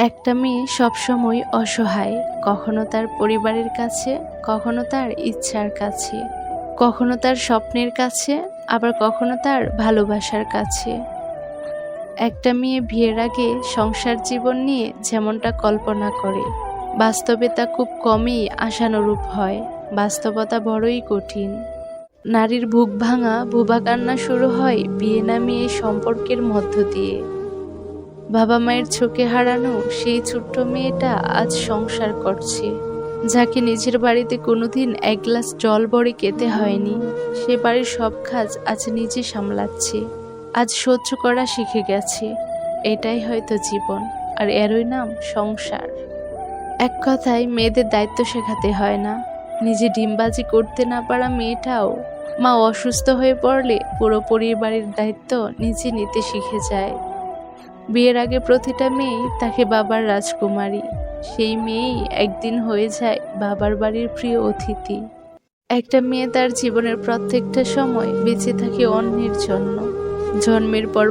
একটা মেয়ে সবসময় অসহায়, কখনো তার পরিবারের কাছে, কখনো তার ইচ্ছার কাছে, কখনো তার স্বপ্নের কাছে, আবার কখনো তার ভালোবাসার কাছে। একটা মেয়ে বিয়ের আগে সংসার জীবন নিয়ে যেমনটা কল্পনা করে, বাস্তবে তা খুব কমই আশানুরূপ হয়। বাস্তবতা বড়ই কঠিন। নারীর বুক ভাঙা বোবা কান্না শুরু হয় বিয়ে নামে এই সম্পর্কের মধ্য দিয়ে। বাবা মায়ের চোখে হারানো সেই ছোট্ট মেয়েটা আজ সংসার করছে, যাকে নিজের বাড়িতে কোনোদিন এক গ্লাস জল ভরে খেতে হয়নি। সে বাড়ির সব কাজ আজ নিজে সামলাচ্ছে, আজ সহ্য করা শিখে গেছে। এটাই হয়তো জীবন, আর এরই নাম সংসার। এক কথায় মেয়েদের দায়িত্ব শেখাতে হয় না। নিজে ডিমবাজি করতে না পারা মেয়েটাও মা অসুস্থ হয়ে পড়লে পুরো পরিবারের দায়িত্ব নিজে নিতে শিখে যায়। বিয়ের আগে প্রতিটা মেয়েই তাকে বাবার রাজকুমারী, সেই মেয়েই একদিন হয়ে যায় বাবার বাড়ির প্রিয় অতিথি। একটা মেয়ে তার জীবনের প্রত্যেকটা সময় বেঁচে থাকে অন্যের জন্য। জন্মের পর